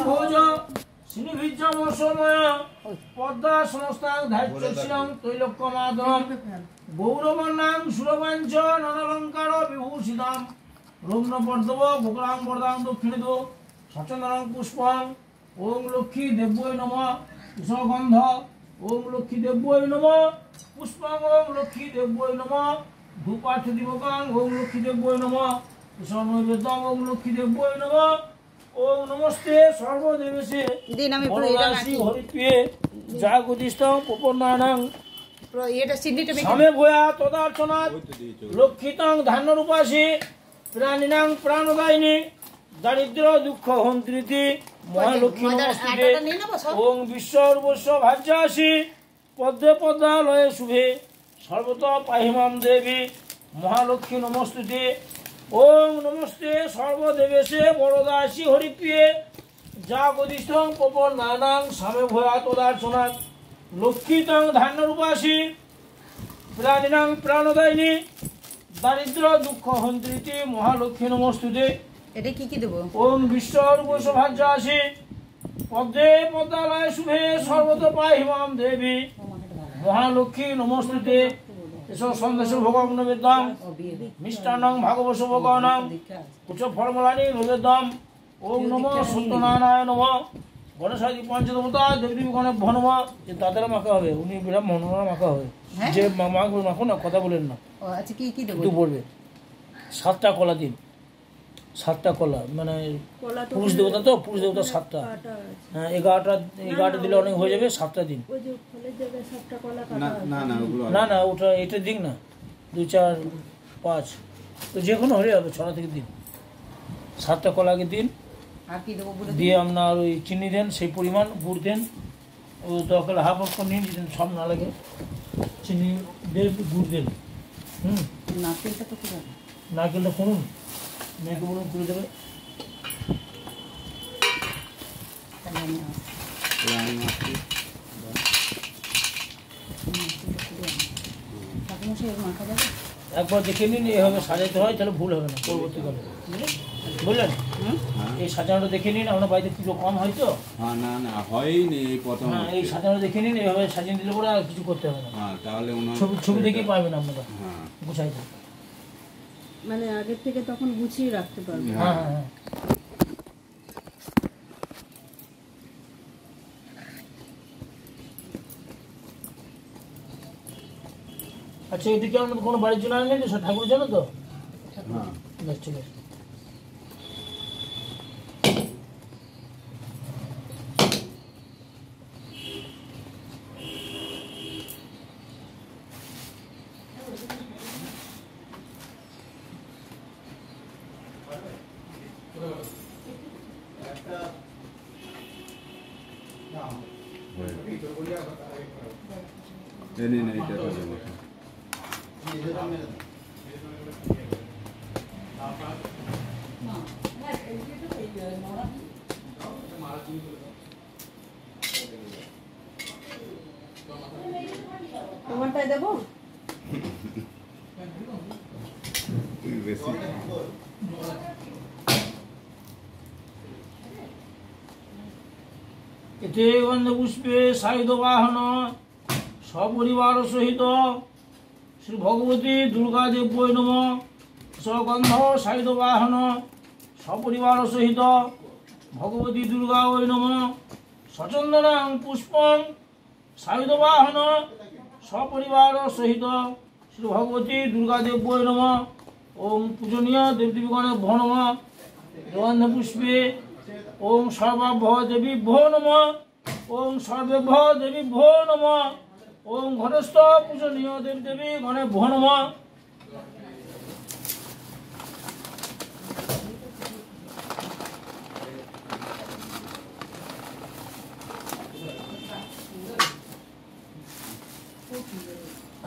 ভোজ শ্রীভিজ্জম সময় পদ্মা সংস্থান ধার্যশীলং তৈলক্যমাদম গৌরবর্ণাং সুরবাঞ্চ নরলঙ্কার বিভূষিতাম রম্নপর্দব ভোগরাং বরদাং দক্ষিণেদ সচন্দনং পুষ্পং ওং লক্ষ্মী দেব্যৈ নমঃ কুশগন্ধ ওং লক্ষ্মী দেব্যৈ নমঃ পুষ্পং ওং লক্ষ্মী দেব্যৈ নমঃ ধূপার্থ দিবকাং ওং লক্ষ্মী দেব্যৈ নমঃ কুশনৈবেদ্যং ওং লক্ষ্মী দেব্যৈ নমঃ ওং নমস্তে সর্বদেবেশে বরদাসী হরিপ্রিয়ে জাগতিষ্ঠং প্রপন্নানাং সামে ভূয়া তদার্চনাৎ লক্ষিতং ধান্যরূপাসি প্রাণিনাং প্রাণদায়িনী দারিদ্র দুঃখ হন্ত্রীতি মহালক্ষ্মী নমস্তুতে ওং বিশ্বর্বস্ব ভাজ্যাসি পদ্মে পদ্মালয়ে শুভে সর্বত পাহিমাম দেবী মহালক্ষ্মী নমস্তুতে ওং নমস্তে সর্বদেবেশে বরদাসী হরিপ্রিয়ে জাগতিষ্ঠং প্রপন্নানাং সামে ভূয়া তদার্চনাৎ লক্ষিতং ধান্যরূপাসি প্রাণিনাং প্রাণদায়িনী দারিদ্র দুঃখ হন্ত্রীতি মহালক্ষ্মী নমস্তুতে এটা কি কি দেব ওম বিশ্বর্বস্ব ভাজ্যাসি পদ্মে পদ্মালয়ে শুভে সর্বত পাহিমাম দেবী মহালক্ষ্মী নমস্তুতে এসব সন্দেশ ভোগং নৈবেদ্যং মিষ্টান্নং ভাগবত ভোগানাং উচ্চ ফলমূলানি নৈবেদ্যং ওম নমঃ সত্যনারায়ণ নমঃ গণেশাদি পঞ্চদেবতা দেবদেবী গণেশ ভনম যে তাদের মাখা হবে উনি ব্রাহ্মণ ওনারা মাখা হবে যে মাখো না কথা বলেন না আচ্ছা কি কি দেব একটু বলবে 7টা কলা দিন 7টা কলা মানে পুরুষ দেবতা তো পুরুষ দেবতা 7টা হ্যাঁ 11টা দিলে অনেক হয়ে যাবে 7টা দিন না না ওটা এটা দিন না 2 4 5 তো যে কোনো হলে হবে 6টা থেকে দিন 7টা কলাকে দিন আর কি দেব দিয়ে আপনার ওই চিনি দেন সেই পরিমাণ গুড় দেন ও দরকার হাফ নিয়ে দিন সব না লাগে চিনি দিয়ে গুড় দেন নারকেলটা তো করে নারকেলটা করুন মেয়েকে বলুন করে দেবে একবার দেখে নিন এভাবে সাজাতে হয় তাহলে ভুল হবে না পরবর্তীকালে বুঝলেন এই সাজানোটা দেখে নিন আপনার বাড়িতে পুজো কম হয় তো না না হয়নি এই প্রথম এই সাজানো দেখে নিন এভাবে সাজিয়ে দিলে পরে আর কিছু করতে হবে না তাহলে ছবি দেখেই পাবেন আপনারা গুছাই থাকবে মানে আগের থেকে তখন গুছিয়ে রাখতে পারবে হ্যাঁ হ্যাঁ আচ্ছা এদিকে আমাদের কোনো বাড়ির জন্য আনেন তো ঠাকুর জানো তো হ্যাঁ ঠিক আছে তোমারটাই দেবো এতে গন্ধপুষ্পে সায়িত বাহন সপরিবার সহিত শ্রী ভগবতী দুর্গা দেব্যৈ নমঃ সগন্ধ সায়িত বাহন সপরিবার সহিত ভগবতী দুর্গা ওই নমঃ সচন্দনং পুষ্পং সায়িত বাহন সপরিবার সহিত শ্রী ভগবতী দুর্গা দেব্যৈ নমঃ ওম পূজনীয় দেবদেবীগণে ভো নমঃ গন্ধপুষ্পে ওম সর্বাভ্য দেবী ভো নমঃ ওম সর্বেভ্য দেবী ভো নমঃ ওম ঘটস্থ পূজনীয় দেবদেবী গণে ভো নমঃ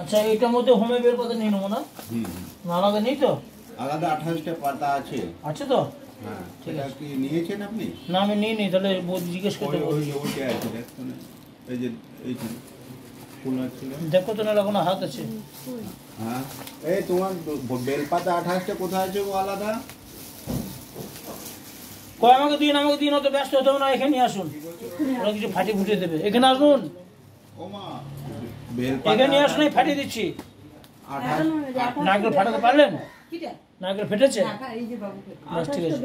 আচ্ছা এটার মধ্যে হোমে বের কথা নিয়ে নেবো না আলাদা নেই তো আলাদা 28টা পাতা আছে আছে তো হ্যাঁ সেটা কি নিয়েছেন আপনি না আমি নিই নি তাহলে জিজ্ঞেস করতে ওইটা আছে দেখুন এই যে এই ফুল আছে দেখো তো না কোনো হাত আছে হ্যাঁ এই তোমার বেলপাতা 28টা কোথায় আছে গো আলাদা কয় আমাকে দিন অত ব্যস্ত হতে হবে না, এখানে আসুন, ওরা কিছু ফাটিয়ে ফুটিয়ে দেবে। এখানে আসুন, ও মা এখানে আসুন, আমি ফাটিয়ে দিচ্ছি। আঠাশ নারকেল ফাটাতে পারলেন? কিটা? নারকেল ফেটেছে? এই যে বাবু বাস ঠিক আছে।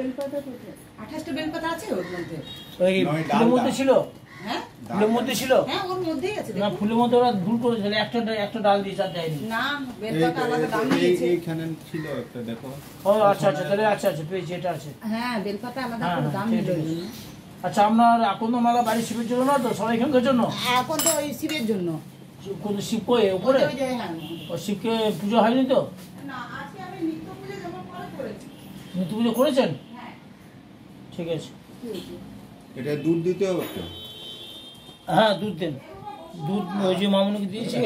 28টা বেলপাতা আছে ওর মধ্যে। ওই ফুলের মধ্যে ছিল, হ্যাঁ ফুলের মধ্যে ছিল হ্যাঁ ওর মধ্যেই আছে। না, ফুলের মধ্যে ওরা ভুল করেছিল, একটা ডাল দিয়ে চার দেয়নি। না বেলপাতা আলাদা দাম নিয়েছে। এইখানে ছিল একটা, দেখো। ও আচ্ছা তাহলে আচ্ছা পেয়েছি, এটা আছে। হ্যাঁ বেলপাতা আলাদা হ্যাঁ, করে দাম ঠিক নিল। আছে। আচ্ছা, আপনার আকন্দ মালা বাড়ির শিবের জন্য না তো, সবাই এখানকার জন্য? এখন তো ওই শিবের জন্য। কোন শিব কই উপরে? ওই যে হ্যাঁ। ও শিবকে পুজো হয়নি তো? না আজকে আমি নিত্য পূজা জমা করে করেছি। নিত্য পুজো করেছেন? হ্যাঁ ঠিক আছে। এটা দুধ দিতে হবে তো? হ্যাঁ দুধ দেন, দুধ ওই যে মামুনিকে দিয়েছি,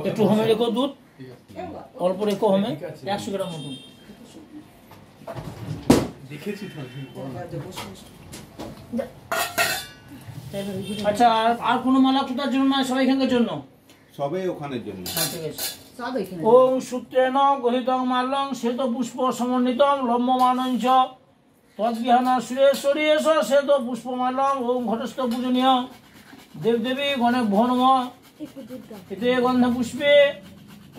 একটু হোমে রেখো দুধ, অল্প রেখো হোমে, 100 গ্রাম মতন। আচ্ছা, আর কোনো মালা কোথার জন্য না, সবাই এখানকার জন্য? সবাই ওখানের জন্য। হ্যাঁ ঠিক আছে। সব এখানে। ওং সূত্রেণ গহিতং মাল্যং শ্বেত পুষ্প সমন্বিতং লম্বমানঞ্চ তদ্বিহানা সুরেশ্বরী এস শ্বেত পুষ্পমাল্যং ওং ঘটস্থ পূজনীয় দেবদেবী গণে ভো নমঃ এতে গন্ধ পুষ্পে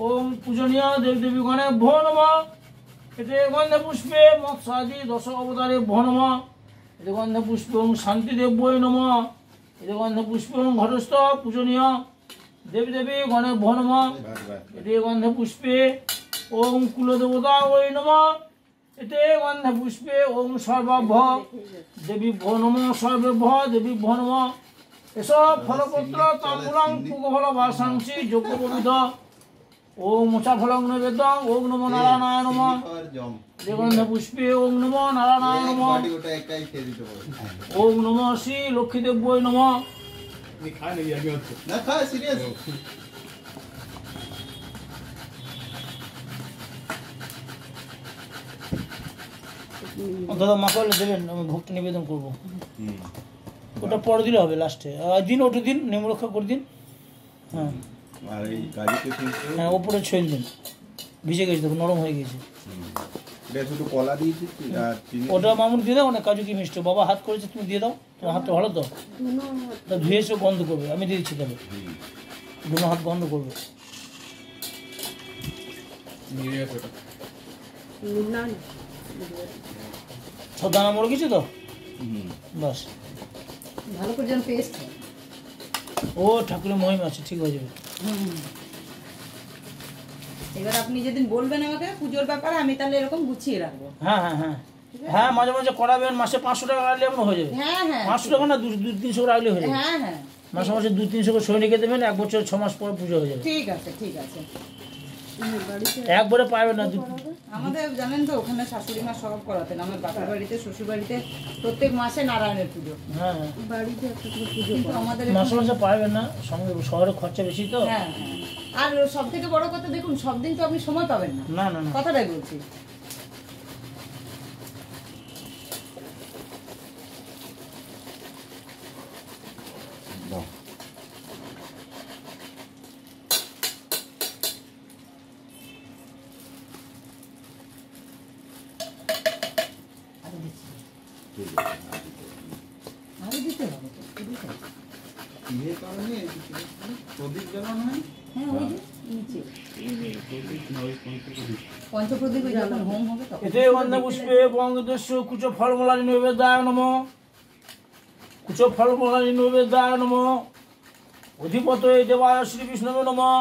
ওং পূজনীয় দেবদেবী গণে ভো নমঃ এতে গন্ধ পুষ্পে মৎস্যাদি দশ অবতারে ভো নমঃ এতে গন্ধ পুষ্পে ওং শান্তিদেব্যৈ নমঃ এতে গন্ধ পুষ্পে ওং ঘটস্থ পূজনীয় দেবদেবী গণে ভো নমঃ বাস বাস। এতে গন্ধ পুষ্পে ওং কুলদেবতা ওই নমঃ এতে গন্ধ পুষ্পে ওং সর্বভ দেবী ভো নমঃ সর্বভ দেবী ভো নমঃ এসব ফলপত্র তাম্বুলং পুকফল বাসাংসি যজ্ঞপবিধ ওং মোচা ফলং নৈবেদ্যং ওং নমো নারায়ণায় নমঃ আর জম। এতে গন্ধ পুষ্পে ওং নমো নারায়ণায় নমঃ বাড়ি ওটা একাই খেয়ে দিতে পারো। ওং নমঃ শ্রী লক্ষ্মীদেব্যৈ নমঃ না খা, সিরিয়াস। দাদা মাকে বলে দেবেন, আমি ভোগটা নিবেদন করবো। ওটা পরে দিলে হবে লাস্টে, দিন ওটা দিন, নিমরক্ষা করে দিন। হ্যাঁ আর এই কাজুকে কিন্তু হ্যাঁ, ওপরে ছইল দিন, ভিজে গেছে, দেখো নরম হয়ে গেছে। এটা শুধু কলা দিয়েছি আর চিনি। ওটা মামুন দিয়ে দাও না, কাজু কি মিষ্টি বাবা হাত করেছে, তুমি দিয়ে দাও, তোমার হাতটা ভালো তো, তা ধুয়ে এসে গন্ধ করবে, আমি দিয়ে দিচ্ছি তাহলে, দুনো হাত গন্ধ করবে। সব দানা মরে গেছে তো, হুম। বাস। ভালো করে যেন পেস্ট হয়। ও ঠাকুরের মহিমা আছে, ঠিক হয়ে যাবে। এবার আপনি যেদিন বলবেন আমাকে পুজোর ব্যাপারে, আমি তাহলে এরকম গুছিয়ে রাখবো। হ্যাঁ হ্যাঁ হ্যাঁ হ্যাঁ, মাঝে মাঝে করাবেন, মাসে 500 টাকা রাখলে এমন হয়ে যাবে। হ্যাঁ হ্যাঁ 500 টাকা না, 200-300 রাখলে হয়ে যাবে। হ্যাঁ হ্যাঁ মাসে মাসে 200-300 করে সৈনিকে দেবেন, 1 বছর 6 মাস পর পুজো হয়ে যাবে। ঠিক আছে ঠিক আছে। একবারে পাবেন না, আমাদের জানেন তো ওখানে শাশুড়ি মা সব করাতেন, আমার বাপের বাড়িতে শ্বশুর বাড়িতে প্রত্যেক মাসে নারায়ণের পুজো। হ্যাঁ হ্যাঁ, কিন্তু আমাদের মাসে মাসে পাবেন না, সঙ্গে শহরে খরচা বেশি তো। হ্যাঁ হ্যাঁ। আর সব থেকে বড় কথা দেখুন, সব দিন তো আপনি সময় পাবেন না, না না না, কথাটাই বলছি। দাও। ঠিক আছে, আরো দিতে হবে তো, দিতে হবে। ইয়ে কারণে প্রদীপ জ্বালানো হয়। হ্যাঁ ওই যে নিচে প্রদীপ না, ওই পঞ্চপ্রদীপ। পঞ্চপ্রদীপে যখন হোম হবে তখন। এতে গন্ধ পুষ্পে বঙ্গদস্যু কুচ ফলমূলানি নৈবেদ্যায় নমঃ কুচ ফলমূলানি নৈবেদ্যায় নমঃ অধিপতয়ে দেবায় শ্রী বিষ্ণবে নমঃ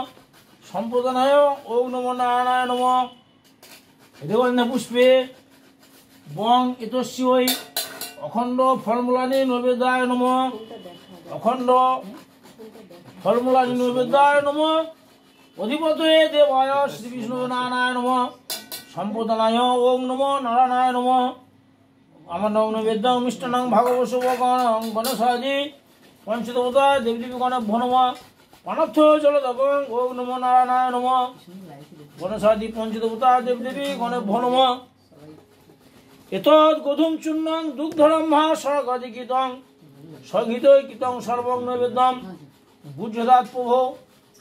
সম্প্রদানায় ওং নমো নারায়ণায় নমঃ এতে গন্ধ পুষ্পে বং এতস্যই অখণ্ড ফলমূলানি নৈবেদ্যায় নমঃ অখণ্ড ফলমূলানি নৈবেদ্যায় নমঃ অধিপতয়ে দেবায় শ্রী বিষ্ণবে নারায়ণায় নমঃ সম্প্রদানায় ওং নমো নারায়ণায় নমঃ আমার নগ্ন বেদ্যাং মিষ্টানাং ভাগবত গণং গণেশাদি পঞ্চদেবতা দেবদেবী গণে ভো নমঃ পানর্থ জলদগং ওং নমো নারায়ণায় নমঃ গণেশাদি পঞ্চদেবতা দেবদেবী গণে ভো নমঃ এতদ গোধূম চূর্ণং দুগ্ধরম্ভা স্বর্গাদিকিতং সংহিতৈকিতং সর্বং নৈবেদ্যম গুজরাত প্রভো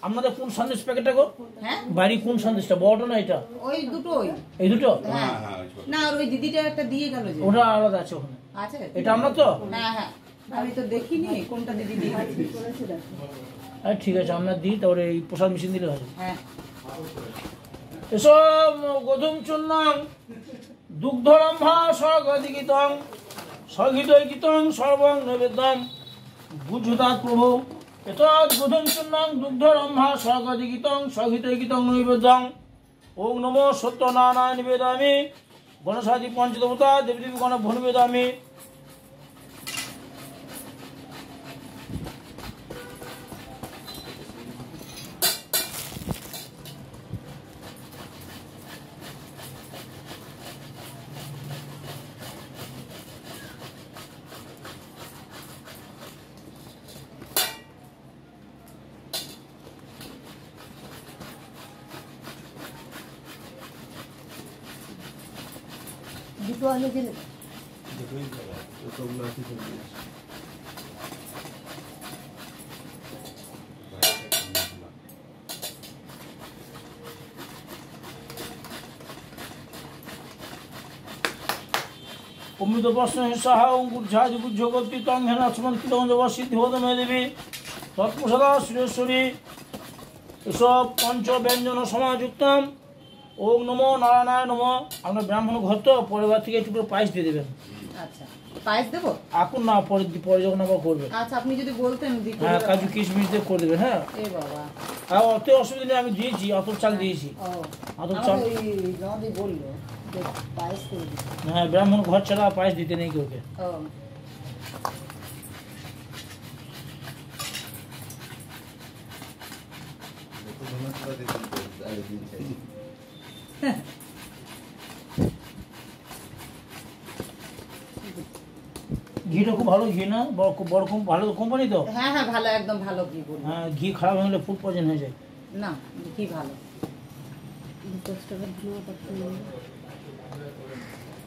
আপনাদের কোন সন্দেশ প্যাকেটটা গো? হ্যাঁ বাড়ি কোন সন্দেশটা, বড়টা না এটা? ওই দুটোই। এই দুটো? হ্যাঁ হ্যাঁ, ওই ছোট। না আর ওই দিদিটা একটা দিয়ে গেল যে। ওটা আলাদা আছে ওখানে। আছে? এটা আমরা তো? হ্যাঁ হ্যাঁ আমি তো দেখিনি কোনটা দিদি দিয়ে গেছে। ঠিক আছে, আমরা দিই, তারপরে এই প্রসাদ মেশিন দিলে হবে। হ্যাঁ এসব গোধূম চূর্ণং দুগ্ধরম্ভা স্বর্গদিগিতং স্বগীতৈকিতং সর্বং নৈবেদ্যং বুঝুতাৎ প্রভু এতৎ গোধূম চূর্ণং দুগ্ধরম্ভা স্বর্গদিগিতং স্বগীতৈকিতং নৈবেদ্যং ওং নমো সত্যনারায়ণ নিবেদামি গণসাদি পঞ্চদেবতা দেবী দেবী গণ ভূ নিবেদামি। দুটো আলু দিলে দেখুন ওগুলো আছে সব দিয়ে। অমৃত প্রশ্ন সাহা অঙ্কুর ঝাজ গুজ্জ কর্তৃ তং হেন লক্ষ্মণকৃত সিদ্ধি হত মে দেবী তৎপ্রসাদা সুরেশ্বরী এসব পঞ্চ ব্যঞ্জন সমাযুক্তম ওং নমো নারায়ণায় নমঃ। আপনার ব্রাহ্মণ ঘর তো, পরের থেকে একটু করে পায়েস দিয়ে দেবেন। আচ্ছা পায়েস দেবো? এখন না, পরে যখন আবার করবেন। আচ্ছা আপনি যদি বলতেন দিতে। হ্যাঁ, কাজু কিশমিশ দিয়ে করে দেবেন। হ্যাঁ, এ বাবা আর অত অসুবিধা নেই, আমি দিয়েছি, অত চাল দিয়েছি। ও অত চাল, ওই নদী বললো যে পায়েস করে দিতে। হ্যাঁ, ব্রাহ্মণ ঘর ছাড়া পায়েস দিতে নেই কাউকে। ও ঘিটা খুব ভালো ঘি না, বড় ভালো কোম্পানি তো। হ্যাঁ হ্যাঁ ভালো একদম ভালো ঘি বলবো। হ্যাঁ, ঘি খারাপ হলে ফুড পয়জন হয়ে যায়। না ঘি ভালো।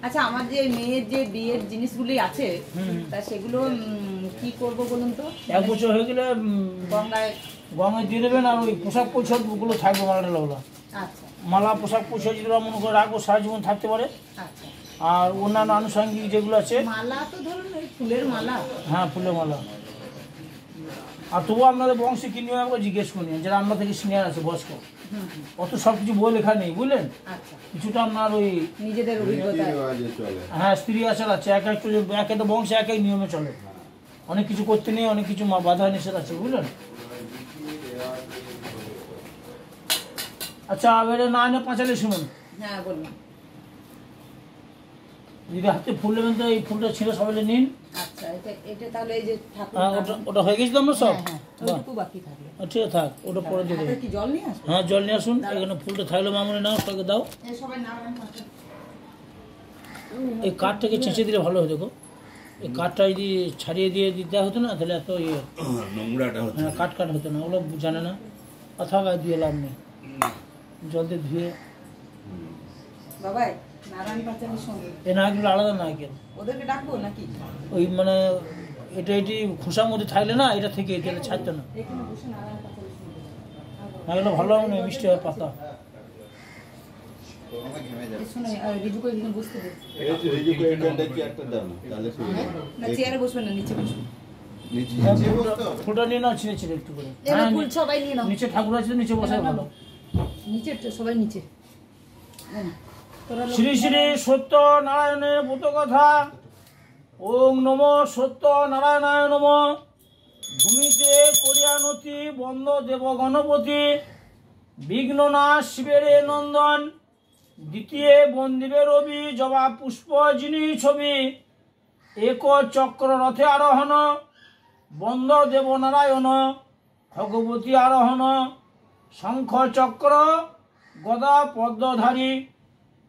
আচ্ছা আমার যে মেয়ের যে বিয়ের জিনিসগুলি আছে তা সেগুলো কি করব বলুন তো? 1 বছর হয়ে গেলে গঙ্গায় দিয়ে দেবেন। আর ওই পোশাক পরিচ্ছদ গুলো থাকবে, মালা টালা, আচ্ছা মালা পোশাক পরিচ্ছদ যেগুলো মনে করে রাখবো, সারা জীবন থাকতে পারে। আচ্ছা আর অন্যান্য আনুষঙ্গিক যেগুলো আছে, মালা তো ধরুন ওই ফুলের মালা। হ্যাঁ, ফুলের মালা। আর তবুও আপনাদের বংশে কি নিয়ম একবার জিজ্ঞেস করি, যারা আমরা থেকে সিনিয়র আছে বয়স্ক, অত সব কিছু বই লেখা নেই, বুঝলেন। আচ্ছা কিছুটা আপনার ওই নিজেদের অভিজ্ঞতা। চলে। হ্যাঁ, স্ত্রী আচার আছে, এক একটা বংশে এক এক নিয়মে চলে। অনেক কিছু করতে নেই, অনেক কিছু বাধা নিষেধ আছে, বুঝলেন। আচ্ছা, এবারে না এনে পাঁচালি শুনুন। হ্যাঁ বলুন। যদি হাতে ফুল নেবেন তো এই ফুলটা ছিঁড়ে সবাই নিন। আচ্ছা এটা তাহলে এই যে ঠাকুর। হ্যাঁ, ওটা হয়ে গেছে তো আমরা সব। হ্যাঁ ওইটুকু বাকি থাকলো। ঠিক আছে, থাক, ওটা পরে দিয়ে হাতে দেবেন। কি জল নিয়ে আসো? হ্যাঁ, জল নিয়ে আসুন। এখানে ফুলটা থাকলে মামুনি নাও, তাকে দাও। এই সবাই নারায়ণ পাশে। এই কাঠটাকে চেঁচে দিলে ভালো হয়। দেখো, এই কাঠটা যদি ছাড়িয়ে দিয়ে দেওয়া হতো না, তাহলে এত নোংরাটা হচ্ছে। হ্যাঁ, কাঠ হতো না, ওগুলো জানে না। অথবা দিয়ে লাভ নেই, জল দিয়ে ধুয়ে। বাবাই নারায়ণ পাঁচালির সঙ্গে এই নারকেল আলাদা নারকেল, ওদেরকে ডাকবো নাকি? ওই মানে এটি খোসার মধ্যে থাকলে না, এটা থেকে এটা ছাড়তো না। এখানে বসে নারায়ণ পাঁচালির সঙ্গে নারকেলটা ভালো হবে না, মিষ্টি হয় পাতা। শোনো রিজুকে এখানে বসতে দে। রিজুকে এখানটা কি একটা দাও না, তাহলে সুবিধা। না চেয়ারে বসবেন না, নিচে বসবেন। নিচে হ্যাঁ, বসতে হবে? ফুলটা নিয়ে নাও, ছিঁড়ে ছিঁড়ে একটু করে। এবার হ্যাঁ, ফুল সবাই নিয়ে নাও। নিচে ঠাকুর আছে তো, নিচে বসে ভালো। নিচে সবাই নিচে। তোরা শ্রী শ্রী সত্য নারায়ণের ভূত কথা। ওং নমো সত্য নারায়ণায় নম। ভূমিতে করিয়া নতি বন্দ দেব গণপতি। বিঘ্ননাশ শিবের নন্দন। দ্বিতীয় বন্দিবে রবি জবা পুষ্প যিনি ছবি। এক চক্র রথে আরোহণ। বন্দ দেব নারায়ণ। ভগবতী আরোহণ। শঙ্খ চক্র গদা পদ্মধারী।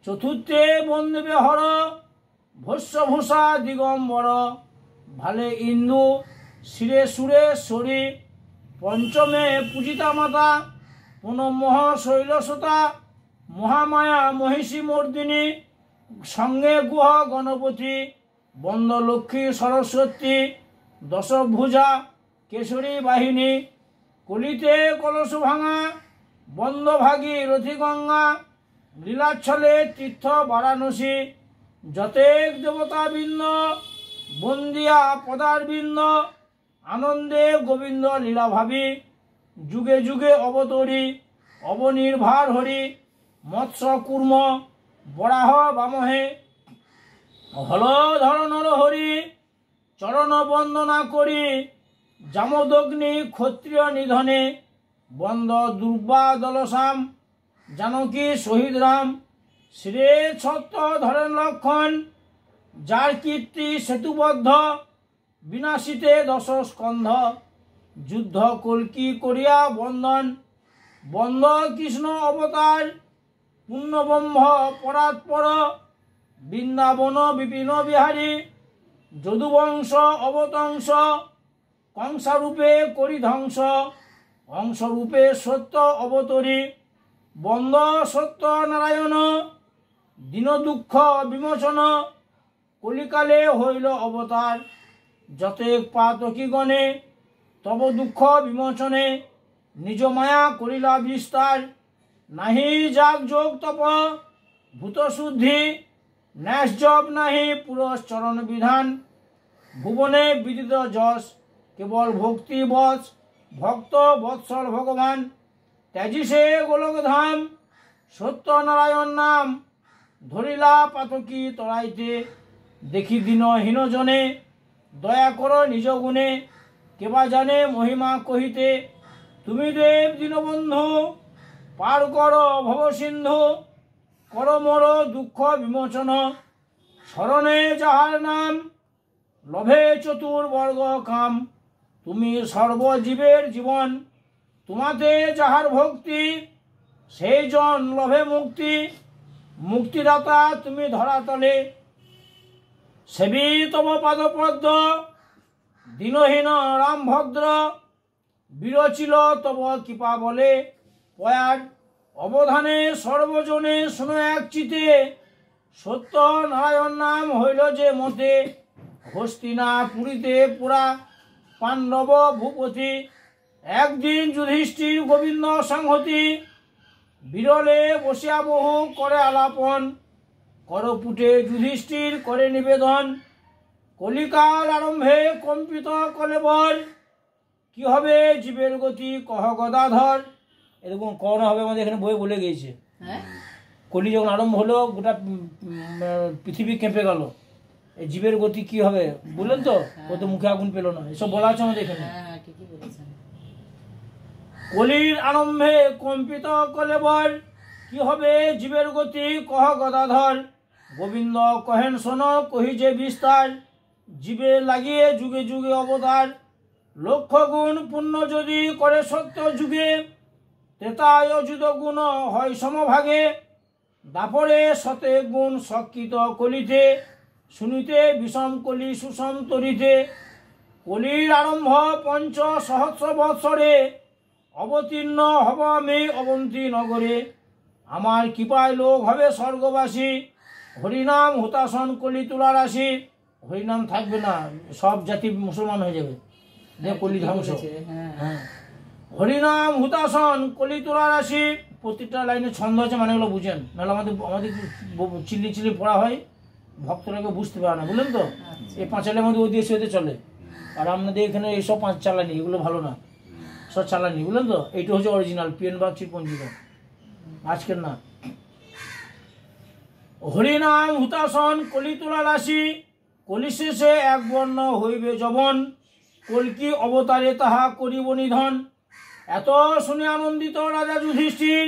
চতুর্থে বন্দেবে হর। ভস্যভূষা দিগম্বর। ভালে ইন্দু শিরে সুরেশ্বরী। পঞ্চমে পূজিতা মাতা। পুনমোহ শৈলসতা। মহামায়া মহিষী মর্দিনী। সঙ্গে গুহ গণপতি। বন্দ লক্ষ্মী সরস্বতী। দশভুজা কেশরী বাহিনী। কলিতে কলস ভাঙা, বন্ধ ভাগী রথি গঙ্গা, লীলাচ্ছলে তীর্থ বারাণসী, যতেক দেবতা বৃন্দ, বন্দিয়া পদার বৃন্দ, আনন্দে গোবিন্দ লীলা ভাবি, যুগে যুগে অবতরী, অবনির্ভার হরি, মৎস্য কুর্ম, বরাহ বামহে, হল ধর নর হরি, চরণ বন্দনা করি, জামদগ্নি ক্ষত্রিয় নিধনে, বন্দ দুর্বা দলসাম, জানকী শহীদ রাম, শ্রী ছত্র ধরেন লক্ষণ, যার কীর্তি সেতুবদ্ধ, বিনাশিতে দশ স্কন্ধ, যুদ্ধ কল্কি করিয়া বন্দন, বন্দ কৃষ্ণ অবতার, পুণ্যব্রহ্ম পরাৎপর, বৃন্দাবন বিপিন বিহারী, যদুবংশ অবতংশ, কংসারূপে করি ধ্বংস, অংশরূপে সত্য অবতরী, বন্দ সত্য নারায়ণ, দীন দুঃখ বিমোচন, কলিকালে হইল অবতার, যতেক পাতকী গণে, তব দুঃখ বিমোচনে, নিজ মায়া করিলা বিস্তার, নাহি যাগ যোগ তপ, ভূত শুদ্ধি, ন্যাস জপ নাহি পুরশ্চরণ বিধান, ভুবনে বিদিত যশ, কেবল ভক্তি বশ, ভক্ত বৎসল ভগবান, ত্যাজিসে গোলক ধাম, সত্য নারায়ণ নাম, ধরিলা পাতকী তরাইতে, দেখি দিনহীন জনে, দয়া কর নিজ গুণে, কেবা জানে মহিমা কহিতে, তুমি দেব দীনবন্ধু, পার কর ভব সিন্ধু, কর মোর দুঃখ বিমোচন, শরণে যাহার নাম, লভে চতুর্বর্গ কাম, তুমি সর্বজীবের জীবন, তোমাতে যাহার ভক্তি, সেই জন লভে মুক্তি, মুক্তিদাতা তুমি ধরাতলে, সেবী তব পাদপদ্ম, দীনহীন রাম ভদ্র, বিরচিল তব কৃপা বলে, পয়ার অবধানে সর্বজনে শুনো এক চিতে, সত্য নারায়ণ নাম হইল যে মতে, হস্তিনা পুরীতে পুরা পাণ্ডব ভূপতি, একদিন যুধিষ্ঠির গোবিন্দ সংহতি, বিরলে বসিয়া বহু করে আলাপন, করপুটে যুধিষ্ঠির করে নিবেদন, কলিকাল আরম্ভে কম্পিত কলেবর, কি হবে জীবের গতি কহ গদাধর। এরকম করোনা হবে আমাদের এখানে বই বলে গিয়েছে। কলি যখন আরম্ভ হলো গোটা পৃথিবী কেঁপে গেল, এই জীবের গতি কি হবে বললেন তো, ও তো মুখে আগুন পেল না, এসব বলা আছে আমাদের এখানে। কলির আরম্ভে কম্পিত কলেবর, কি হবে জীবের গতি কহ গদাধর, গোবিন্দ কহেন শোন কহি যে বিস্তার, জীবে লাগিয়ে যুগে যুগে অবতার, লক্ষ গুণ পুণ্য যদি করে সত্য যুগে, তেতায় অযুত গুণ হয় সমভাগে, দাপরে শতে গুণ সকৃত কলিতে, শুনিতে বিষম কলি সুষম তরিতে, কলির আরম্ভ পঞ্চ সহস্র বৎসরে, অবতীর্ণ হব আমি অবন্তী নগরে, আমার কৃপায় লোক হবে স্বর্গবাসী, হরিনাম হুতাসন কলি তুলা রাশি। হরিনাম থাকবে না, সব জাতি মুসলমান হয়ে যাবে, কলি ধ্বংস। হ্যাঁ, হরিনাম হুতাসন কলি তুলা রাশি, প্রত্যেকটা লাইনে ছন্দ আছে, মানে এগুলো বুঝেন, নাহলে আমাদের চিল্লি চিল্লি পড়া হয়, ভক্তরা কেউ বুঝতে পারে না, বুঝলেন তো। এই পাঁচালের মধ্যে ওদিকে সেদিকে চলে, আর আপনাদের এখানে এইসব পাঁচ চালানি, এগুলো ভালো না, সব চালানি, বুঝলেন তো। এইটা হচ্ছে অরিজিনাল পিএন বাগচির পঞ্জিকা, আজকের না। হরিনাম হুতাসন কলি তুলা রাশি, কলি শেষে এক বর্ণ হইবে যবন, কল্কি অবতারে তাহা করিব নিধন। এত শুনে আনন্দিত রাজা যুধিষ্ঠির,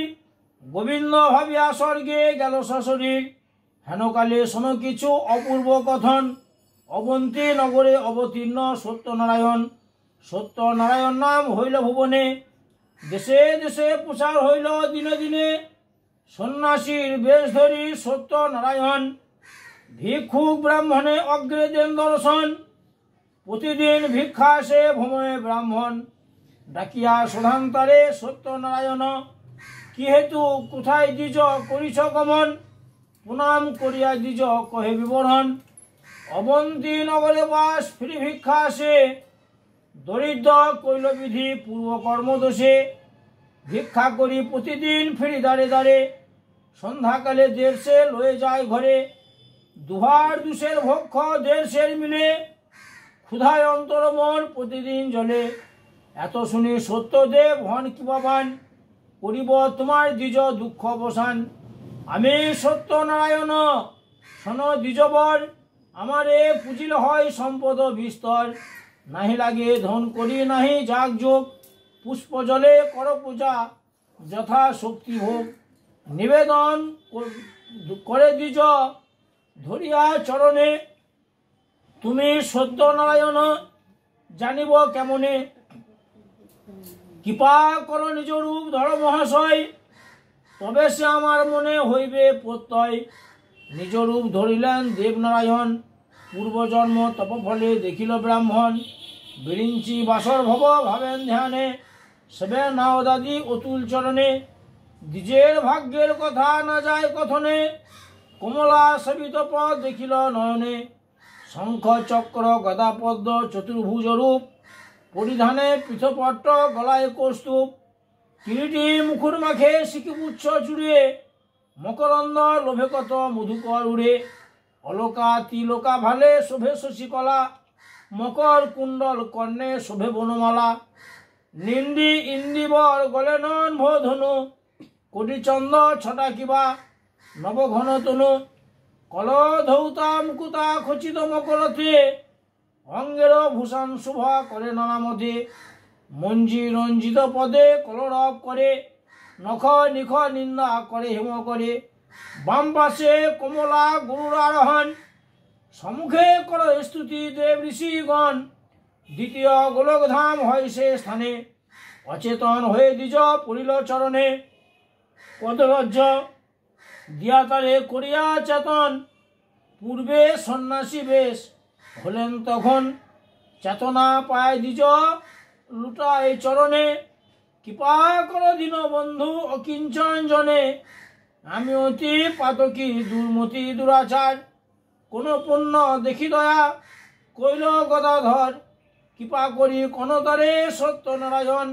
গোবিন্দ ভাবিয়া স্বর্গে গেল সশরীর, হেনকালে শোনো কিছু অপূর্ব কথন, অবন্তী নগরে অবতীর্ণ সত্যনারায়ণ, সত্যনারায়ণ নাম হইল ভুবনে, দেশে দেশে প্রচার হইল দিনে দিনে, সন্ন্যাসীর বেশ ধরি সত্যনারায়ণ, ভিক্ষুক ব্রাহ্মণে অগ্রে দেন দর্শন, প্রতিদিন ভিক্ষা সে ভ্রমণে ব্রাহ্মণ, ডাকিয়া শোধান্তরে সত্যনারায়ণ, কি হেতু কোথায় দ্বিজ করিছ গমন, প্রণাম করিয়া দ্বিজ কহে বিবরণ, অবন্তী নগরে বাস ফিরি ভিক্ষা আসে, দরিদ্র কৈলবিধি পূর্বকর্ম দোষে ভিক্ষা করি প্রতিদিন ফিরি দাঁড়ে দাঁড়ে, সন্ধ্যাকালে দেড়শে লয়ে যায় ঘরে, দুহার দুশের ভক্ষ দেড়শের মিলে, ক্ষুধায় অন্তর মন প্রতিদিন জলে। এত শুনি সত্যদেব হন কি বাবান, করিব তোমার দ্বিজ দুঃখ অবসান। আমি সত্যনারায়ণ শোন দ্বিজবর, আমারে পুজিল হয় সম্পদ বিস্তর। নাহি লাগে ধন করি নাহি যাগ যোগ, পুষ্প জলে কর পূজা যথা শক্তি ভোগ। নিবেদন করে দ্বিজ ধরিয়া চরণে, তুমি সত্যনারায়ণ জানিব কেমনে। কৃপা কর নিজ রূপ ধর মহাশয়, তবে সে আমার মনে হইবে প্রত্যয়। নিজ রূপ ধরিলেন দেবনারায়ণ, পূর্বজন্ম তপফলে দেখিল ব্রাহ্মণ। বিরিঞ্চি বাসর ভব ভাবেন ধ্যানে, সেবে নাও দাদি অতুল চরণে। দ্বিজের ভাগ্যের কথা না যায় কথনে, কমলা সেবিত পদ দেখিল নয়নে। শঙ্খ চক্র গদা পদ্ম চতুর্ভুজ রূপ, পরিধানে পৃথপট্ট গলায় কৌস্তুভ। কিরীটি মুখুর মাখে সিকিপুচ্ছ চুড়ে, মকরন্দ লোভে কত মধুকর উড়ে। অলকা তিলকা ভালে শোভে শশীকলা, মকর কুণ্ডল কর্ণে শোভে বনমালা। নিন্দি ইন্দিবর গলে নন ধনু, কোটি চন্দ ছটা কিবা নবঘন তনু। কল ধৌতা মুকুতা খচিত মকরতে, অঙ্গের ভূষণ শুভা করে নানামতে। মঞ্জি রঞ্জিত পদে কলরব করে, নখ নিখ নিন্দা করে হেম করে। বাম পাশে কমলা গরুর আরোহণ, সম্মুখে কর স্তুতি দেব ঋষিগণ। দ্বিতীয় গোলকধাম হয় সে স্থানে, অচেতন হয়ে দ্বিজ পড়িল চরণে। পদলজ্জ দিয়া তারে করিয়া চেতন, পূর্বে সন্ন্যাসী বেশ হলেন তখন। চেতনা পায় দ্বিজ লুটায় চরণে, কৃপা কর দীন বন্ধু অকিঞ্চন জনে। আমি অতি পাতকী দুর্মতি দুরাচার, কোন পুণ্য দেখি দয়া কইল গদাধর। কৃপা করি কনতরে সত্যনারায়ণ,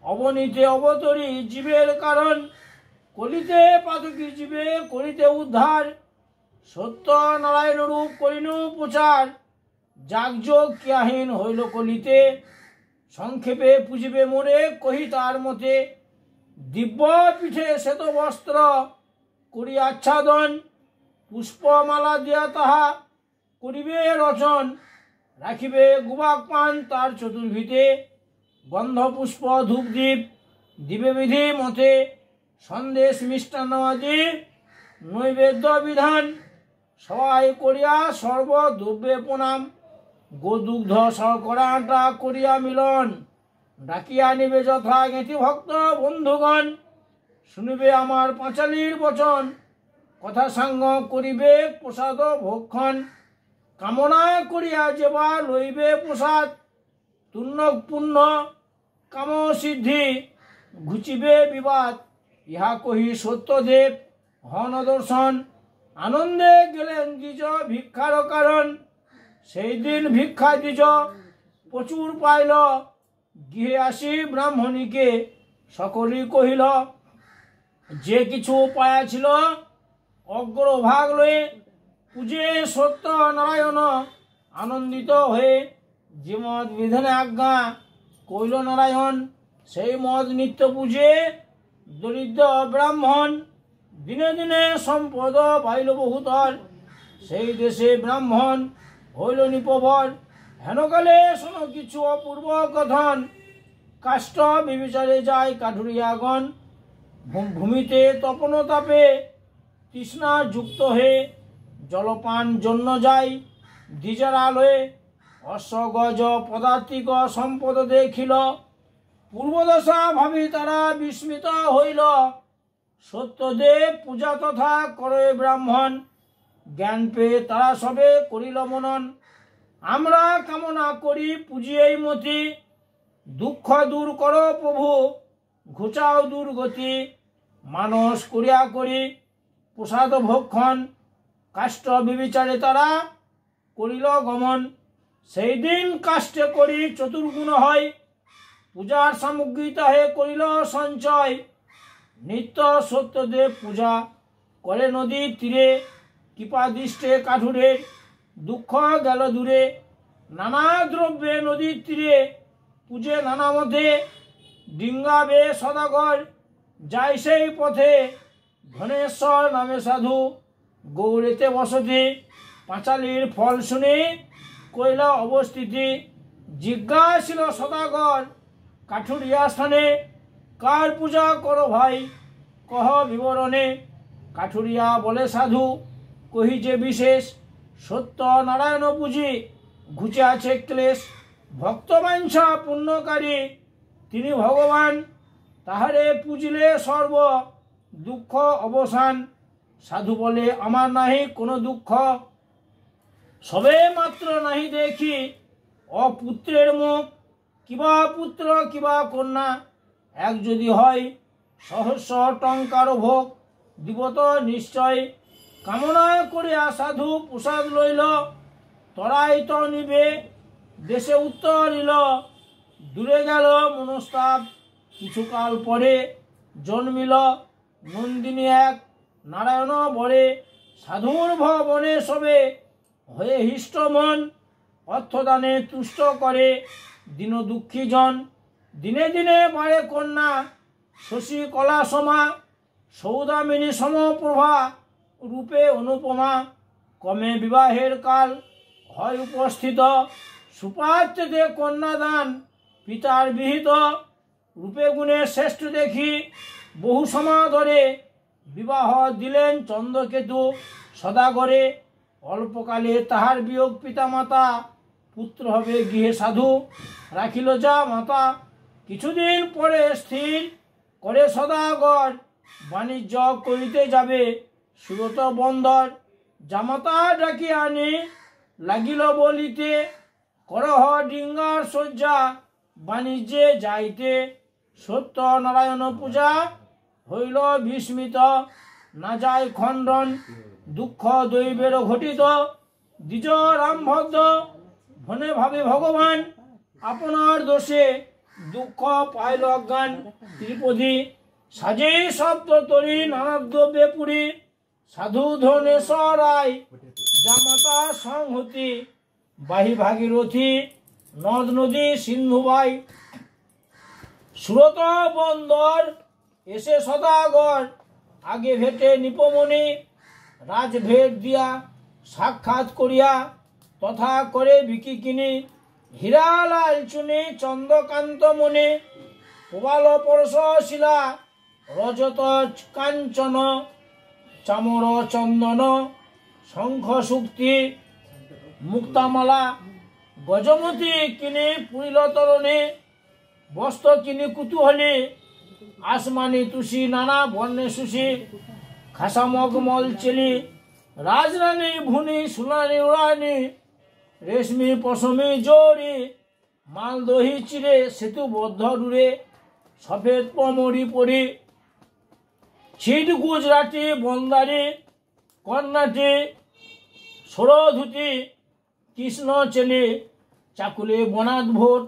অবনীতে অবতরী জীবের কারণ। কলিতে পাতকী জীবে করিতে উদ্ধার, সত্যনারায়ণ রূপ করিনু প্রচার। যাগযোগ ক্রিয়াহীন হইল কলিতে, সংক্ষেপে পুজিবে মোরে কহি তার মতে। দিব্য পিঠে শ্বেত বস্ত্র করি আচ্ছাদন, পুষ্পমালা দিয়া তাহা করিবে রচন। রাখিবে গুবাক পান তার চতুর্ভিতে, গন্ধ পুষ্প ধূপদীপ দিবে বিধি মতে। সন্দেশ মিষ্টান্ন আদি নৈবেদ্য বিধান, সবাই করিয়া সর্বদ্রব্যে প্রণাম। গোদুগ্ধ শর্করা আটা করিয়া মিলন, ডাকিয়া নিবে যথা জ্ঞাতি ভক্ত বন্ধুগণ। শুনিবে আমার পাঁচালীর বচন, কথা সাঙ্গ করিবে প্রসাদ ভক্ষণ। কামনা করিয়া যেবা লইবে প্রসাদ, তুণ্য পুণ্য কাম সিদ্ধি ঘুচিবে বিবাদ। ইহা কহি সত্যদেব হন দর্শন, আনন্দে গেলেন দ্বিজ ভিক্ষার কারণ। সেই দিন ভিক্ষা দ্বিজ প্রচুর পাইল, গৃহে আসি ব্রাহ্মণীকে সকলেই কহিল। যে কিছু পায়াছিল অগ্রভাগ লয়ে, পূজে সত্য নারায়ণ আনন্দিত হয়ে। যে মত বিধানে আজ্ঞা কইল নারায়ণ, সেই মত নিত্য পূজে দরিদ্র ব্রাহ্মণ। দিনে দিনে সম্পদ পাইল বহুতর, সেই দেশে ব্রাহ্মণ হইল নিপবর। হেনকালে শোন কিছু অপূর্ব কথন, কাষ্ঠ বিবিচারে যায় কাঠুরিয়াগণ। ভূমিতে তপন তাপে তৃষ্ণা যুক্ত হয়ে, জলপান জন্য যায় দ্বিজার আলোয়। অশ্বগজ পদার্থিক সম্পদ দেখিল, পূর্বদশা ভাবি তারা বিস্মিত হইল। সত্যদেব পূজা তথা করে ব্রাহ্মণ, জ্ঞান পেয়ে তারা সবে করিল মনন। আমরা কামনা করি পুজি এই মতি, দুঃখ দূর করো প্রভু ঘুচাও দুর্গতি। মানস করিয়া করি প্রসাদ ভক্ষণ, কাষ্ঠ বিবিচারে তারা করিল গমন। সেই দিন কাষ্টে করি চতুর্গুণ হয়, পূজার সামগ্রী তাহে করিল সঞ্চয়। নিত্য সত্যদেব পূজা করে নদীর তীরে, কৃপা দৃষ্টে কাঠুরের দুঃখ গেল দূরে। নানা দ্রব্যে নদীর তীরে পূজে নানা মতে, ডিঙ্গাবে সদাগর যায় সেই পথে। ধনেশ্বর নামে সাধু গৌরেতে বসতি, পাঁচালির ফল শুনে কইলা অবস্থিতি। জিজ্ঞাসিল সদাগর কাঠুরিয়া স্থানে, কার পূজা করো ভাই কহ বিবরণে। কাঠুরিয়া বলে সাধু কহি যে বিশেষ, সত্য নারায়ণ পুঁজি ঘুচে আছে ক্লেশ। ভক্তবাঞ্ছা পুণ্যকারী তিনি ভগবান, তাহারে পুজিলে সর্ব দুঃখ অবসান। সাধু বলে আমার নাহি কোনো দুঃখ, সবে মাত্র নাহি দেখি অপুত্রের মুখ। কিবা পুত্র কিবা কন্যা এক যদি হয়, সহস্র টঙ্কার ভোগ দিব তো নিশ্চয়। কামনা করিয়া সাধু প্রসাদ লইল, তরাই তো নিবে দেশে উত্তরিল। দূরে গেল মনস্তাপ কিছুকাল পরে, জন্মিল নন্দিনী এক নারায়ণ বরে। সাধুর ভবনে সবে হয়ে হিষ্ট মন, অর্থদানে তুষ্ট করে দীন দুঃখী জন। দিনে দিনে বাড়ে কন্যা শশী কলা সমা, সৌদামিনী সমপ্রভা রূপে অনুপমা। কমে বিবাহের কাল হয় উপস্থিত, সুপাত্রেতে কন্যাদান পিতার বিহিত। রূপে গুণে শ্রেষ্ঠ দেখি বহু সমাদরে, বিবাহ দিলেন চন্দ্রকেতু সদাগরে। অল্পকালে তাহার বিয়োগ পিতামাতা, পুত্র হবে গৃহে সাধু রাখিল যা মাতা। কিছুদিন পরে স্থির করে সদাগর, বাণিজ্য করিতে যাবে সুরত বন্দর। জামাতা ডাকি আনি লাগিল বলিতে, করহ ডিঙ্গার শয্যা বাণিজ্যে যাইতে। সত্য নারায়ণ পূজা হইল বিস্মিত, না যায় খণ্ডন দুঃখ দৈবের ঘটিত। দ্বিজ রামভদ্র ধনে ভাবে ভগবান, আপনার দোষে দুঃখ পাইল অজ্ঞান। ত্রিপদী সাজে শব্দ তরি নানা দ্রব্যে পুরী, সাধু ধনেশ্বরায় জামাতা সংহতি। বাহি ভাগীরথী নদ নদী সিন্ধু বাই, সুরত বন্দর এসে সদাগর। আগে ভেটে নিপমণি রাজভেট দিয়া, সাক্ষাৎ করিয়া তথা করে বিকি কিনি। হীরালাল চুনি চন্দ্রকান্ত মনে, প্রবাল পরশ শিলা রজত কাঞ্চন। চামর চন্দন শঙ্খ শুক্তি মুক্তামালা, গজমতি কিনি পুরিল তরণে। বস্ত্র কিনি কুতূহলী আসমানি তুষি নানা বর্ণে সুষি। খাসামগমল চেলি রাজরানী ভুনি সুলানি উড়ানি। রেশমি পশমি জরি মালদহি চিরে সেতু বদ্ধ রুড়ে। সফেদ পমরি পরি ছিট গুজরাটি বন্দারি। কর্ণাটি ষোড়ধুতি কৃষ্ণ চেলি। চাকুলে বনাত ভোট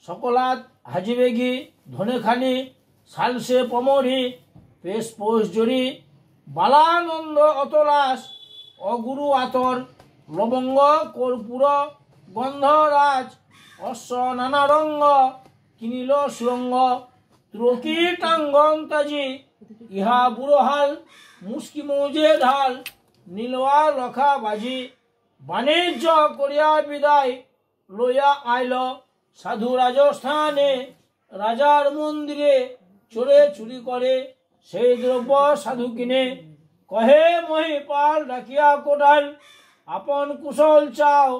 সকলাত হাজিবেগি। ধনেখালি সালসে পমরি পেশ পোষ জরি। বালানন্দ অতলাস অগুরু আতর। লবঙ্গ কর্পূর গন্ধরাজ। অশ্ব নানা রঙ্গ কিনিল সুরঙ্গ। ত্রকী টাঙ্গন্তাজি ইহা বুড়োহাল। মুস্কি মৌজে ঢাল নীলওয়া লখা বাজি। বাণিজ্য করিয়া বিদায় লইয়া আইল সাধু রাজস্থানে। রাজার মন্দিরে চোরে চুরি করে সেই দ্রব্য সাধু কিনে। কহে মহিপাল ডাকিয়া কোটাল আপন কুশল চাও।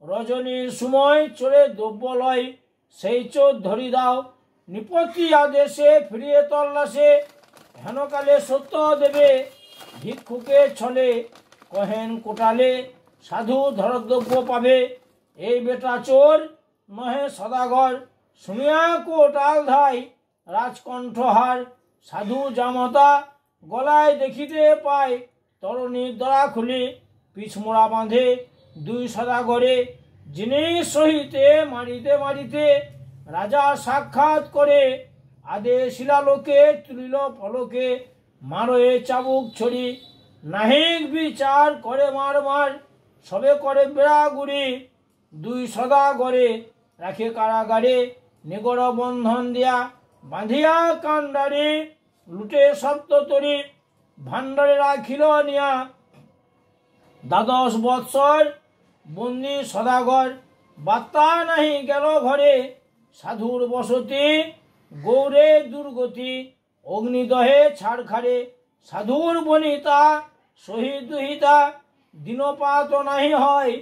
রজনীর সময় চোরে দ্রব্য লয় সেই চোর ধরি দাও। নিপত্তি আদেশে ফিরিয়ে তল্লাশে হেনকালে সত্য দেবে ভিক্ষুকে ছলে। কহেন কোটালে সাধু ধরদ্রব্য পাবে। এই বেটা চোর নহে সদাগর। শুনিয়া কোটাল ধাই রাজকণ্ঠহার। সাধু জামতা গলায় দেখিতে পায় তরণীর দরা খুলে। পিছমোড়া বাঁধে দুই সদাগরে যিনি সহিতে মারিতে মারিতে রাজা সাক্ষাৎ করে আদে শিলালোকে তুলিল পলকে মারয়ে চাবুক ছড়ি নাহিক বিচার করে মার মার সবে করে বেড়াগুড়ি দুই সদাগরে রাখে কারাগারে নিগড় বন্ধন দিয়া বাঁধিয়া কান্ডারে লুটে সপ্ততরি ভাণ্ডারে রাখিল নিয়া দ্বাদশ বৎসর বন্দি সদাগর বার্তা নাহি গেল ঘরে সাধুর বসতি গৌরে দুর্গতি অগ্নিদহে ছাড়খারে সাধুর বনিতা শহীদ দুহিতা দিনপাত নাহি হয়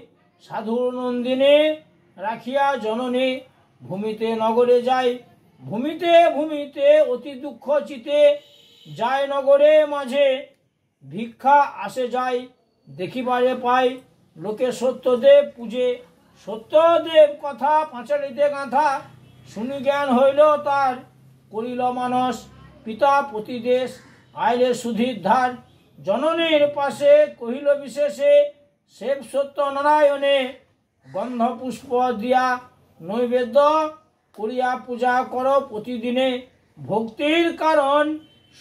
সাধুর নন্দিনী রাখিয়া জননী ভূমিতে নগরে যায় ভূমিতে ভূমিতে অতি দুঃখ চিতে যায় নগরে মাঝে ভিক্ষা আসে যায় দেখিবারে পায় লোকে সত্যদেব পূজে সত্যদেব কথা পাঁচালিতে গাঁথা শুনি জ্ঞান হইল তার করিল মানস পিতা প্রতিদেশ আইলে সুধীর ধার জননীর পাশে কহিল বিশেষে সেব সত্য নারায়ণে গন্ধ পুষ্প দিয়া নৈবেদ্য করিয়া পূজা কর প্রতিদিনে ভক্তির কারণ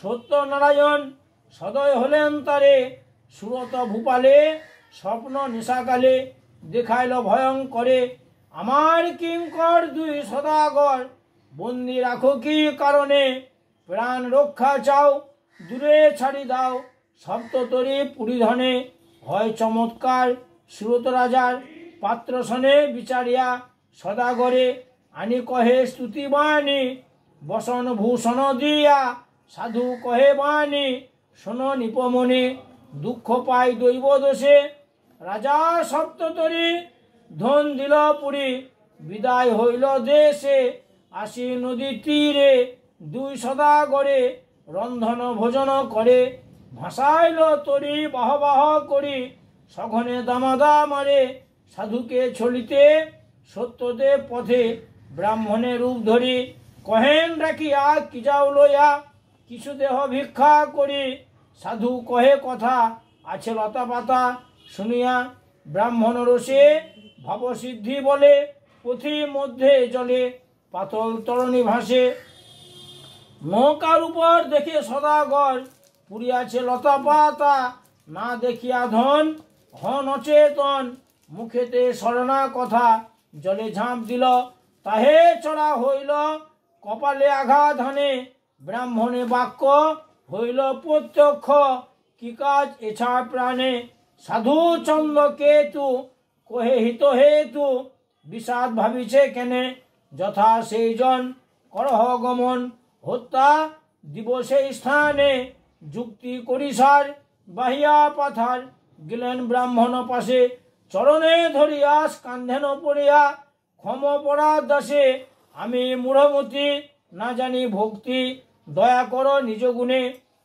সত্যনারায়ণ সদয় হলেন তারে সুরত ভূপালে স্বপ্ন নিশাকালে দেখাইল ভয়ঙ্করে আমার কিঙ্কর দুই সদাগর বন্দি রাখো কি কারণে প্রাণ রক্ষা চাও দূরে ছাড়ি দাও সপ্ততরি পুরীধনে হয় চমৎকার সুরত রাজার পাত্রসনে বিচারিয়া সদাগরে আনি কহে স্তুতি বাণী বসন ভূষণ দিয়া সাধু কহে বাণী শোন নিপমণি দুঃখ পাই দৈব দোষে রাজা সপ্ততরি ধন দিল পুরী বিদায় হইল দেশে আসি নদী তীরে দুই সদাগরে রন্ধন ভোজন করে ভাসাইল তরি বাহ বাহ করি সঘনে দামাদা মারে সাধুকে ছলিতে সত্যদেব পথে ব্রাহ্মণের রূপ ধরি কহেন রাখিয়া কি যাও লইয়া কিছু দেহ ভিক্ষা করি সাধু কহে কথা আছে লতা পাতা শুনিয়া ব্রাহ্মণ রসে ভাবসিদ্ধি বলে পথি মধ্যে জলে পাতল তরণী ভাসে নৌকার উপর দেখে সদাগর পুরিয়াছে লতা পাতা না দেখিয়া ধন হন অচেতন মুখেতে স্মরণা কথা জলে ঝাঁপ দিল তাহে চড়া হইল কপালে আঘাত হানে ব্রাহ্মণে বাক্য হইল প্রত্যক্ষ কি কাজ এছাড় প্রাণে সাধু চন্দ্র কেতু কহে হিত হেতু বিষাদ ভাবিছে কেনে যথা সেই জন করহ গমন হত্যা দিব সেই স্থানে যুক্তি করিসার বাহিয়া পাথার গেলেন ব্রাহ্মণ পাশে চরণে ধরিয়া স্কান্ধেন পড়িয়া ক্ষম পড়া দাসে আমি মূঢ়মতি না জানি ভক্তি দয়া কর নিজ গুণে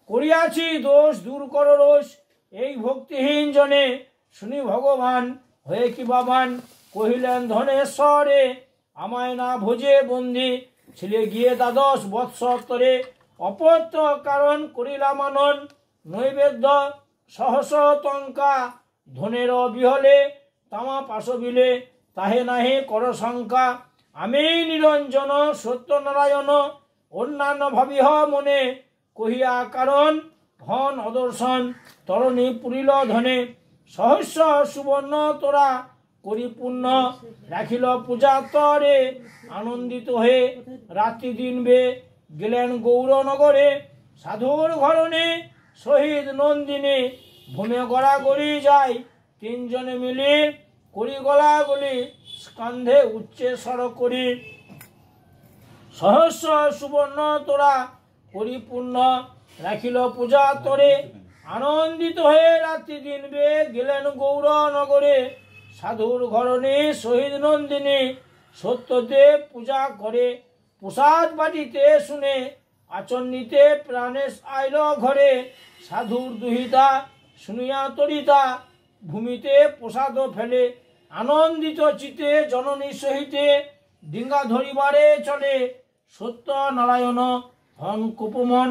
করিয়াছি দোষ দূর কর রোষ এই ভক্তিহীন জনে শুনি ভগবান হয়ে কি বাবান কহিলেন ধনেশ্বরে আমায় না ভোজে বন্দি ছিলে গিয়ে দ্বাদশ বৎসরে অপত্য কারণ করিলাম মানন নৈবেদ্য সহস টঙ্কা ধনের বিহলে তামা পাশবিলে তাহে নাহে কর শঙ্কা আমি নিরঞ্জন সত্যনারায়ণ অন্যান্য ভাবিহ মনে কহিয়া কারণ হন অদর্শন তরণী পুরিল ধনে সহস্র সুবর্ণ তোরা করি পুণ্য রাখিল পূজা তরে আনন্দিত হয়ে রাত্রি দিন বে গেলেন গৌরনগরে সাধুর ঘরণে শহীদ নন্দিনী ভূমে গড়াগড়ি যায় তিনজনে মিলে করি গলাগলি স্কন্ধে উচ্চে স্বর করি সহস্র সুবর্ণ তোরা পরিপূর্ণ রাখিল পূজা তরে আনন্দিত হয়ে রাত্রি দিন বে গেলেন গৌরনগরে সাধুর ঘরণে শহীদ নন্দিনী সত্যদেব পূজা করে প্রসাদ বাটিতে শুনে আচন্নিতে প্রাণেশ আইল ঘরে সাধুর দুহিতা শুনিয়া তরিতা ভূমিতে প্রসাদ ফেলে আনন্দিত চিতে জননী সহিতে ডিঙ্গা ধরিবারে চলে সত্য নারায়ণ হন কুপমন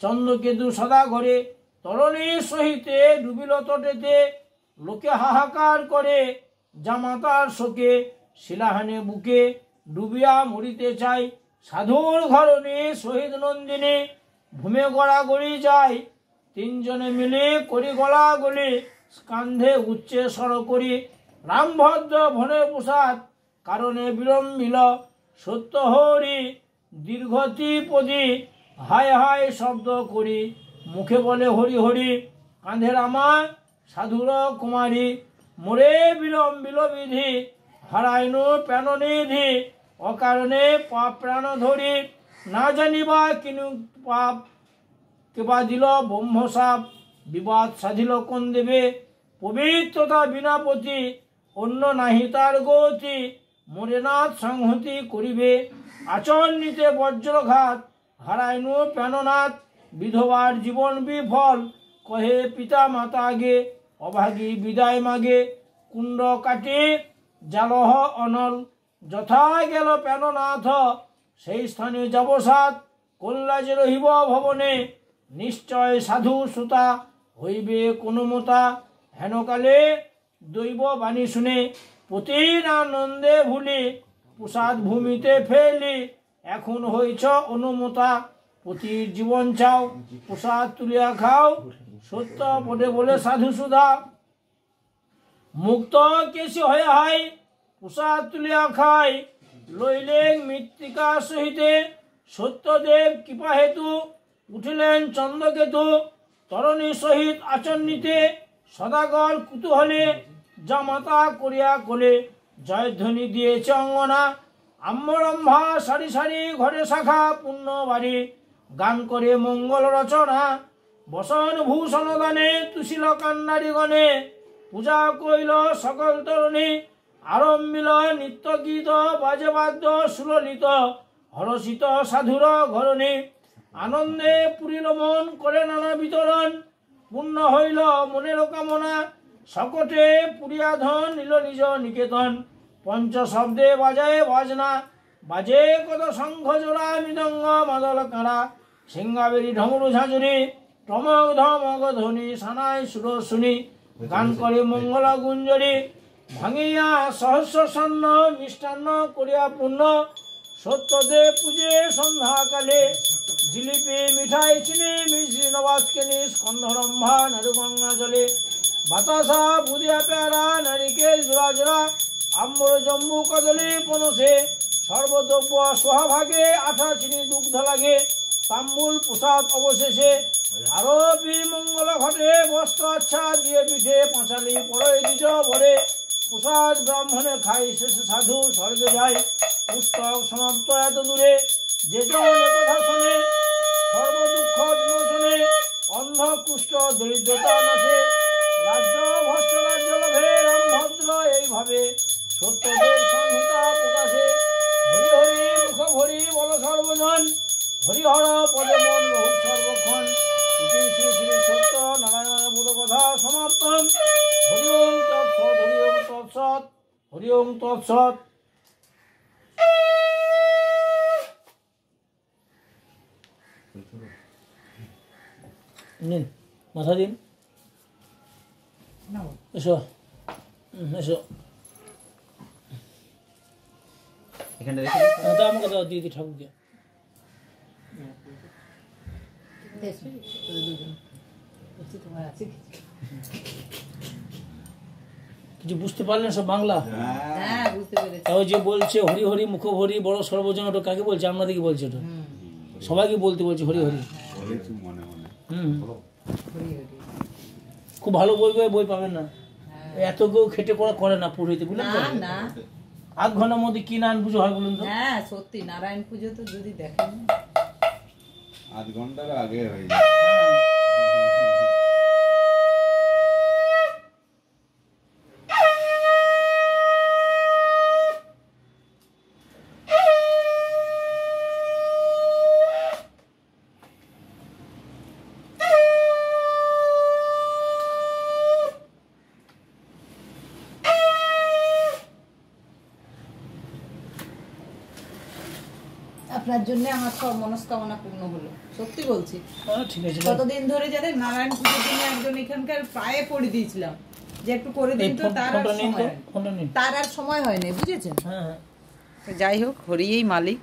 চন্দ্রকেতু সদা ঘরে তরণীর সহিতে ডুবিল তটেতে লোকে হাহাকার করে জামাতার শোকে শিলাহানে বুকে ডুবিয়া মরিতে চাই। সাধুর ঘরণী শহীদ নন্দিনী ভূমে গড়াগড়ি যায়। তিনজনে মিলে করি গলাগলি কান্ধে উচ্চে স্বর করি। রামভদ্র ভনে প্রসাদ কারণে বিলম্বিল সত্য হরি দীর্ঘতি পদি হায় হায় শব্দ করি। মুখে বলে হরি হরি কাঁধে রামা সাধুর কুমারী। মোরে বিলম্বিল বিধি হারাইনু প্রাণনিধি অকারণে পাপ প্রাণ ধরি। না জানিবা কিনু পাপ কেবা দিল ব্রহ্মসাপ। বিবাদ সাধিল কোন দেবে পবিত্রতা বিনাপতি অন্য নাহি তার গতি। মোরেনাথ সংহতি করিবে আচরণ নিতে বজ্রঘাত। হারাইনু প্রাণনাথ বিধবার জীবন বিফল। কহে পিতা মাতা আগে অভাগী বিদায় মাগে। কুণ্ড কাটে জালহ অনল যথা গেল প্রাণনাথ। সেই স্থানে যাব সাত কল্যাজে রহিব ভবনে। নিশ্চয় সাধু সুতা হইবে কোনো মতা। হেনকালে দৈব বাণী শুনে পতির আনন্দে ভুলি। প্রসাদ ভূমিতে ফেলি এখন হইছ অনুমতা। পতির জীবন চাও প্রসাদ তুলিয়া খাও। সত্য পদে বলে সাধু সুধা মুক্ত কেশি হয়ে হাই প্রসাদ তুলিয়া খাই। লইলেন মৃত্তিকা সহিতে সত্যদেব কৃপা হেতু। উঠিলেন চন্দ্রকেতু তরণী সহিত আচন্নিতে। সদাগর কুতূহলে জামাতা করিয়া কোলে। জয়ধ্বনি দিয়েছে অঙ্গনা আম্বরম্ভা সারি সারি ঘরে শাখা পুণ্য বাড়ি। গান করে মঙ্গল রচনা বসন ভূষণ দানে তুষিল কান্নারিগণে। পূজা কইল সকল তরণী আরম্ভিল নিত্য গীত বাজে বাদ্য সুললিত। হরষিত সাধুর ঘরণী আনন্দে পুরিল মন করে নানা বিতরণ। পূর্ণ হইল মনের কামনা সকটে পুরিয়া ধন নিল নিজ নিকেতন। পঞ্চ শব্দে বাজায় বাজনা বাজে কত শঙ্খ জোড়া মৃদঙ্গ মাদল কাঁড়া। সিংহাবেরি ঢমরু ঝাঁঝুরি টমক ধমক ধ্বনি সানাই সুর শুনি। গান করে মঙ্গল গুঞ্জরি ভাঙিয়া সহস্র স্বর্ণ মিষ্টান্ন করিয়া পূর্ণ। সত্যদেব পূজে সন্ধ্যাকালে জিলিপি মিঠাই চিনি মিশ্রি নবাজকেনি স্কন্ধরম্ভা নারুগঙ্গা জলে। বাতাসা বুদিয়া পেয়ারা নারিকেল জোড়া জোড়া আম্বর জম্বু কদলী পনসে। সর্বদ্রব্য সোহাভাগে আঠা চিনি দুগ্ধ লাগে। তাম্বুল প্রসাদ অবশেষে আরবি মঙ্গল ঘটে। বস্ত্র আচ্ছা দিয়ে পিঠে পাঁচালি পড়ে দ্বিজ ভরে। প্রসাদ ব্রাহ্মণে খাই শেষে সাধু স্বর্গে যায়। পুস্তক সমাপ্ত এত দূরে যে জন কথা শোনে। সর্বদুঃখ বিমোচনে অন্ধ কুষ্ঠ দরিদ্রতা নাশে। রাজ্য ভস্ত রাজ্য লাভে রামভদ্র এইভাবে সত্যদেব সংহিতা প্রকাশে। হরি হরি মুখ ভরি বল সর্বজন হরিহর পদে মন বহু সর্বক্ষণ। শ্রী শ্রী সত্য নারায়ণ বোধ কথা সমাপ্তম। হরি ওম তৎসৎ হরি ওম তৎসৎ হরি ওম তৎসৎ। নিন মাথা দিন এসো এসো। এখানে আমাকে দাও দিদি ঠাকুরকে। কিছু বুঝতে পারলেন সব বাংলা? হ্যাঁ বুঝতে পেরেছি। তাও যে বলছে হরি হরি মুখ ভরি বড় সর্বজন ওটা কাকে বলছে? আপনাদেরকে বলছে ওটা সবাইকে বলতে বলছে হরি হরি। খুব ভালো বই পাবেন না। এত কেউ খেটে পড়া করে না পুরোহিতে বুঝলেন তো। না আধ ঘন্টার মধ্যে কি নারায়ণ পুজো হয় বলুন তো? হ্যাঁ সত্যি নারায়ণ পুজো তো যদি দেখেন আধ ঘন্টার আগে হয়ে যায়। আপনার জন্য আমার সব মনস্কামনা পূর্ণ হলো, সত্যি বলছি। ঠিক আছে। কতদিন ধরে যাদের নারায়ণ পুজোর জন্য একজন এখানকার পায়ে পড়ে দিয়েছিলাম, যে একটু করে এই দিন তো, তার আর ফোনটা নিন তো, সময় হয় না। ফোনটা নিন। তার আর সময় হয় না, বুঝেছেন? হ্যাঁ হ্যাঁ। তো যাই হোক, হরি এই মালিক।